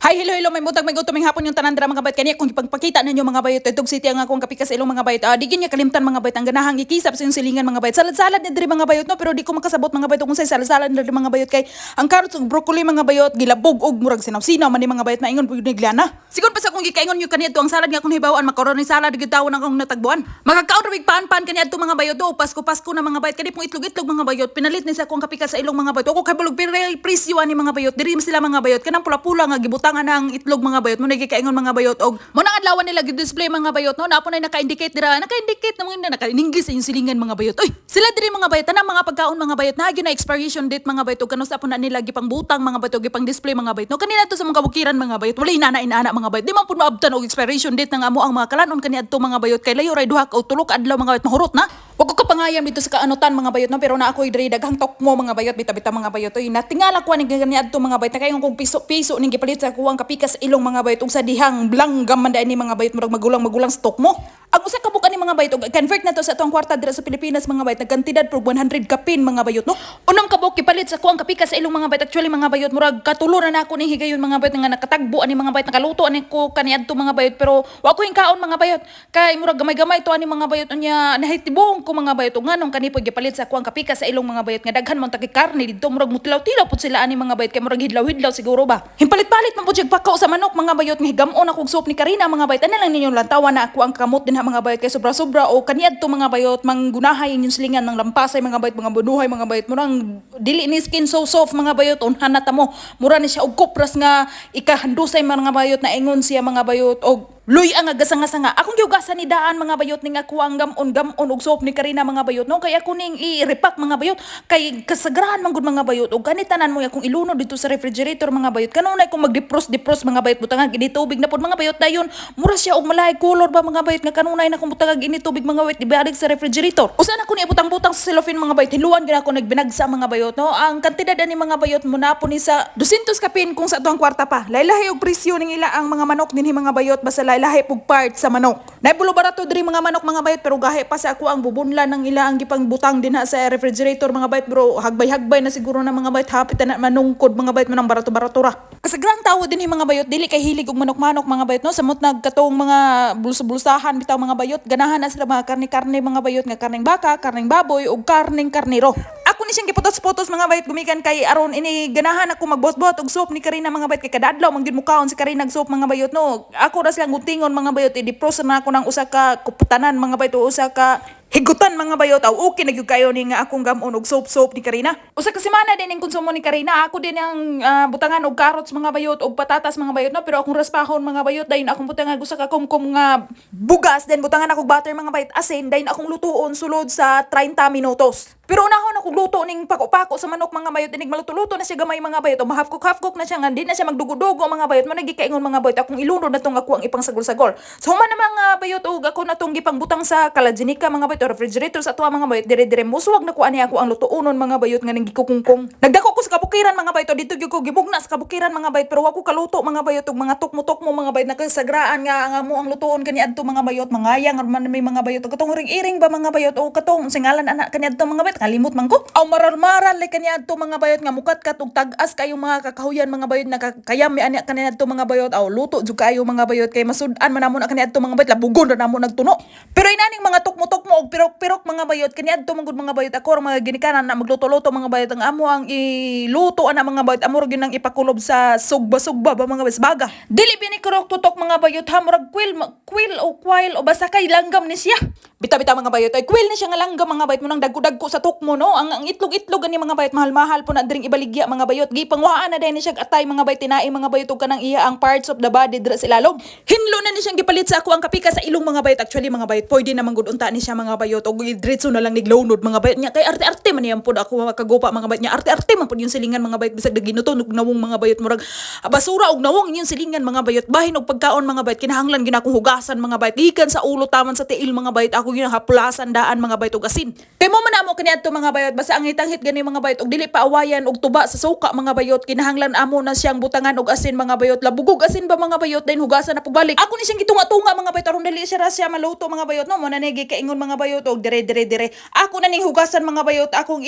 Hi, hello, hello, may mutag may gutoming hapon yung tanandra mga bayot kaniya kung ipagpakita ninyo mga bayot itog city ang akong kapikas ilong mga bayot. Di ginya kalimtan mga bayot ang ganahang ikisap sa yung silingan mga bayot. Salad-salad ni diri mga bayot no pero di ko makasabot mga bayot kung say salad-salad ni diri mga bayot kay ang carrots ug broccoli mga bayot gilabog og murag sinaw-sinaw man ni mga bayot maingon pud niglana. Sigon pa sa akong gikaingon yung kaniya to ang salad nga akong hibawan macaroni salad gid tawon ang akong natagbuan. Magkakaon ra big pan-pan kaniya to mga bayot do Pasko na mga bayot kani pong itlog-itlog mga bayot pinalit ni sa akong kapikas sa ilong mga bayot. Ako kay bulog presyo ani mga bayot diri sila mga bayot kanang pula-pula nga gibutangan ang itlog mga bayot mo nagikaingon mga bayot og mo nang adlawan nila gi-display mga bayot no napo nay naka-indicate dira naka-indicate na mga naka-iningis sa yung silingan mga bayot oy sila diri mga bayot tanang mga pagkaon mga bayot na gyud na expiration date mga bayot og kanus apo na nila gipang butang mga bayot og gipang display mga bayot no kanina to sa mga kabukiran mga bayot wala inana mga bayot di man pud maabtan og expiration date nang amo ang mga kalanon kani adto mga bayot kay layo ray duha o tulo ka adlaw mga bayot mahurot na wag ko kapangayam dito sa kaanutan mga bayot no pero na ako diri daghang tokmo mga bayot bita-bita mga bayot oy natingala ko ni gani adto mga bayot kay kung piso ning gipalit sa kuwang kapikas ilong mga bayot ug sa dihang langgam man ni mga bayot murag magulang stok mo ang usa ka buka ni mga bayot og convert na to sa atong kwarta dira sa Pilipinas mga bayot nagkantidad pro 100 kapin mga bayot no unang kabuk ipalit sa kuwang kapikas sa ilong mga bayot actually mga bayot murag katuluran na ako ni higayon mga bayot nga nakatagbo ani mga bayot nakaluto ani ko kani adto mga bayot pero wa ko hingkaon mga bayot kay murag gamay-gamay to ani mga bayot unya nahitibong ko mga bayot ug nganong kani pud gipalit sa kuwang kapikas sa ilong mga bayot nga daghan man tagi karne didto murag mutilaw-tilaw pud sila ani mga bayot kay murag hidlaw-hidlaw siguro ba himpalit-palit man pud sig pakaw sa manok mga bayot nga higamon akong soup ni Karina mga bayot ana lang ninyo lantawan na ako ang kamot din ha mga bayot kay sobra-sobra o kaniadto mga bayot manggunahay inyong silingan ng lampasay mga bayot mga bunuhay mga bayot murang dili ni skin so soft mga bayot unhan na tamo mura ni siya og kupras nga ikahandusay mga bayot na ingon siya mga bayot og luy ang agasanga-sanga. Akong giugasan ni daan mga bayot ning ako ang gamon og soap ni Karina mga bayot no kay ako ning i-repack mga bayot kay kasagrahan man gud mga bayot og kanitanan mo akong ilunod dito sa refrigerator mga bayot kanunay kung mag-defrost mga bayot butangag ini tubig na pod mga bayot dayon mura siya og malahay color ba mga bayot nga kanunay na kung butangag ini tubig mga bayot ibalig sa refrigerator. Usa na ko ni butang-butang sa cellophane mga bayot hiluan gid ako nagbinagsa mga bayot no ang kantidad ani mga bayot mo na po ni sa 200 kapin kung sa atong kwarta pa. Laylahi og presyo ning ila ang mga manok dinhi mga bayot basta lahi pug part sa manok. Naibulo barato diri mga manok mga bayot pero gahi pa sa ako ang bubunlan ng ila ang gipang butang din ha sa refrigerator mga bayot bro hagbay-hagbay na siguro na mga bayot hapit na manungkod mga bayot manang barato-barato ra. Kasagrang tawo din mga bayot dili kay hilig og manok-manok mga bayot no samot nagkatong mga bulsa-bulsahan bitaw mga bayot ganahan na sila mga karne-karne mga bayot nga karneng baka, karneng baboy ug karneng karniro. Ako ni siyang giputos-putos mga bayot gumikan kay aron ini ganahan ako magbot-bot og soup ni Karina mga bayot kay kadadlaw man gid mukaon si Karina og soup mga bayot no. Ako ra silang guntingon mga bayot i-defrost na ako ng usa ka kuputanan mga bayot o usa ka higutan mga bayot aw okay na gyud kayo ni nga akong gamon og soap ni Karina. Usa ka semana din ang konsumo ni Karina ako din ang butangan og carrots mga bayot og patatas mga bayot no pero akong raspahon mga bayot dayon akong butangan usa ka kumkum nga bugas din butangan akong butter mga bayot asin dayon akong lutuon sulod sa 30 minutos. Pero unahon akong luto ning pako-pako sa manok mga bayot inig maluto-luto na siya gamay mga bayot o mahafkok na siya nga di na siya magdugo-dugo mga bayot mo nagikaingon mga bayot akong ilunod na tong ako ang ipang sagol-sagol. So human na mga bayot og ako na tong gipang butang sa kalajinika mga bayot o refrigerator sa tuwa mga bayot dire-dire musuwag na ko ani ako ang lutuonon mga bayot nga ning gikukungkong. Nagdako ko sa kabukiran mga bayot dito gyud ko gibugna sa kabukiran mga bayot pero wa ko kaluto mga bayot og mga tukmo-tukmo mga bayot nakasagraan nga ang amo ang lutuon kani adto mga bayot mangayang man may mga bayot og katong iring ba mga bayot o katong singalan anak kani adto mga bayot kalimot man ko aw maral-maral like kani adto mga bayot nga mukat-kat og tag-as kayo mga kakahuyan mga bayot nakakayami ani kani adto mga bayot aw luto jud kayo mga bayot kay masud-an man namo kani adto mga bayot labugon ra namo nagtuno pero inaning mga tukmo-tukmo og pirok-pirok mga bayot kani adto mangud mga bayot ako ra mga ginikanan na magluto-luto mga bayot ang amo ang iluto ana mga bayot amo ra gyud nang ipakulob sa sugba-sugba ba mga basbaga dili binikurok tutok mga bayot ha murag quail o basta kay langgam ni siya bita-bita mga bayot ay quail ni siya nga langgam mga bayot mo nang dagko-dagko sa tukmo no ang itlog-itlog ani mga bayot mahal-mahal po na dring ibaligya mga bayot gipangwaan na din ni siya atay mga bayot tinai mga bayot ug kanang iya ang parts of the body dira sa ilalom hinlo na ni siyang gipalit sa ako ang kapika sa ilong mga bayot actually mga bayot pwede na manggod unta ni siya mga bayot og diretso na lang niglawnod mga bayot niya kay arte-arte man niyan pud ako makagupa mga bayot niya arte-arte man pud yung silingan mga bayot bisag ginuton og nawong mga bayot murag basura og nawong yung silingan mga bayot bahin og pagkaon mga bayot kinahanglan gina akong hugasan mga bayot gikan sa ulo taman sa tiil mga bayot ako ginahaplasan daan mga bayot og asin kay mo man amo kani adto mga bayot basta ang itanghit gani mga bayot og dili pa awayan og tuba sa suka mga bayot kinahanglan amo na siyang butangan og asin mga bayot labugog asin ba mga bayot din hugasan na pagbalik ako ni siyang gitunga-tunga mga bayot aron dili siya maluto mga bayot no mo na nagi kaingon mga bayot og dire ako na ning hugasan mga bayot akong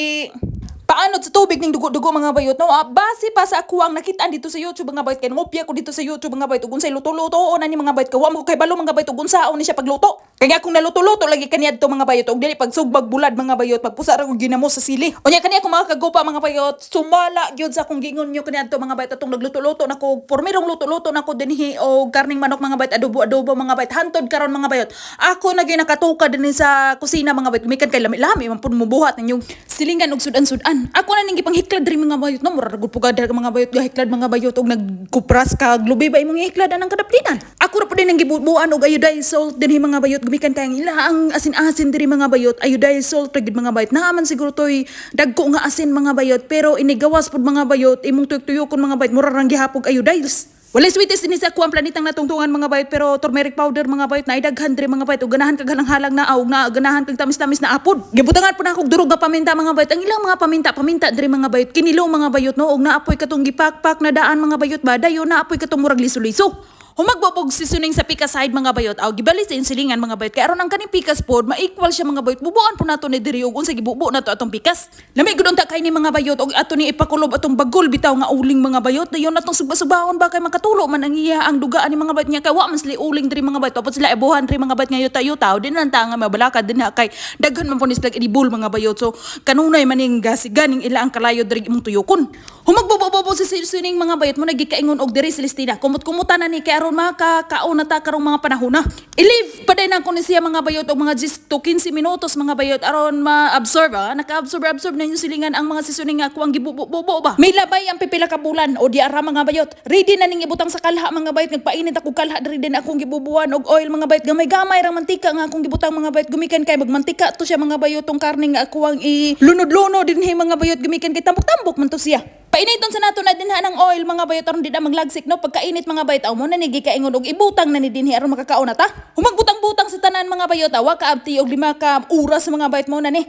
paanod sa tubig ning dugo-dugo mga bayot no. Base pa sa ako ang nakitaan dito sa YouTube mga bayot kay ngopya ko dito sa YouTube mga bayot ug unsay luto-luto na ni mga bayot kawa mo kay balo mga bayot ug unsaon ni siya pagluto. Kaya akong naluto-luto lagi kaniadto mga bayot og dili pagsugbag bulad mga bayot pagpusa ra ko ginamos sa sili. Unya kani ako mga kagupa mga bayot sumala gyud sa akong gingon nyo kaniadto mga bayot atong nagluto-luto nako pormirong luto-luto nako dinhi og karning manok mga bayot adobo-adobo mga bayot hantod karon mga bayot. Ako na ginakatuka dinhi sa kusina mga bayot mikan kay lami-lami man pud mubuhat ninyong silingan og sudan-sudan. Ako na ning gipanghiklad diri mga bayot no mura gud pugad mga bayot gahiklad mga bayot og nagkupras ka lubi ba imong hiklad ang kadapdinan. Ako ra pud ning gibubuan og iodized salt dinhi mga bayot gumikan kay ila ang asin-asin diri mga bayot iodized salt gid mga bayot naaman siguro toy dagko nga asin mga bayot pero inigawas pud mga bayot imong tuyok-tuyokon mga bayot mura rang gihapog iodized. Walay sweetest din sa kuang planetang natungtungan mga bayot pero turmeric powder mga bayot na idaghan diri mga bayot ug ganahan kag halang-halang na aw na ganahan kag tamis-tamis na apod. Gibutangan po na akong durog nga paminta mga bayot. Ang ilang mga paminta diri mga bayot kinilo mga bayot no ug naapoy katong gipakpak na daan mga bayot ba dayon naapoy katong murag liso-liso. Humagbobog seasoning sa pikas side mga bayot aw gibalis sa insilingan mga bayot kay aron ang kaning pikas pod ma-equal siya mga bayot bubuan po nato ni diri ug unsa gibubo nato atong pikas lami gud unta kay ni mga bayot og ato ni ipakulob atong bagol bitaw nga uling mga bayot dayon natong suba-subahon ba kay makatulo man ang iya ang dugaan ni mga bayot nya kay wa man sila uling diri mga bayot tapos sila ibuhan diri mga bayot nga yuta-yuta din lang ta nga mabalakad din na kay daghan man po ni sila idibul mga bayot so kanunay maning gasiganing ila ang kalayo diri imong tuyokon. Humagbobobo sa seasoning mga bayot mo nagikaingon og diri Celestina kumut-kumuta na ni kay aron makakaon na ta karong mga panahon na. I-leave pa din ako ni siya mga bayot og mga 10 to 15 minutos mga bayot aron ma-absorb naka-absorb na yung silingan ang mga seasoning nga kuang gibubo ba. May labay ang pipila ka bulan o di ara mga bayot. Ready na ning ibutang sa kalha mga bayot nagpainit ako kalha diri din akong gibubuan og oil mga bayot gamay-gamay ra mantika nga akong gibutang mga bayot gumikan kay magmantika to siya mga bayot tong karne nga ako ang ilunod-lunod dinhi mga bayot gumikan kay tambok-tambok man to siya. Painiton sa nato na dinha ng oil mga bayot aron di na maglagsik no pagkainit mga bayot aw mo na ni gikaingon og ibutang na ni dinhi aron makakaon na ta. Humagbutang-butang sa tanan mga bayot wa ka abti og 5 ka oras mga bayot mo na ni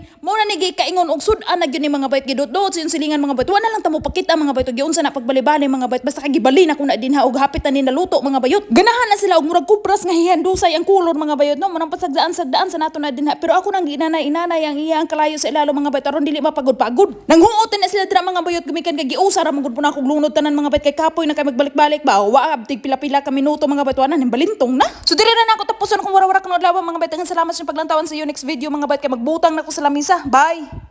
gikaingon og sud-an na gyud ni mga bayot gidot-dot sa silingan mga bayot wa na lang ta mo pakita mga bayot og giunsa na pagbali-bali mga bayot basta kagibali na ko na dinha og hapit na ni naluto mga bayot. Ganahan na sila og murag kupras nga hihandusay ang kulor mga bayot no manang pasagdaan sa nato na dinha pero ako nang ginanay-inanay ang iyang kalayo sa ilalo mga bayot aron dili mapagod-pagod. Nanghuoten na sila dira mga bayot gumikan kay giusa ra magud po na akong lunod tanan mga bayot kay kapoy na kay magbalik-balik ba wa abtig pila-pila ka minuto mga bayot na balintong na. So diri na ako tapuson kung wara-wara kuno adlaw mga bayot salamat sa paglantawan sa iyo next video mga bayot kay magbutang na ko sa lamisa. Bye.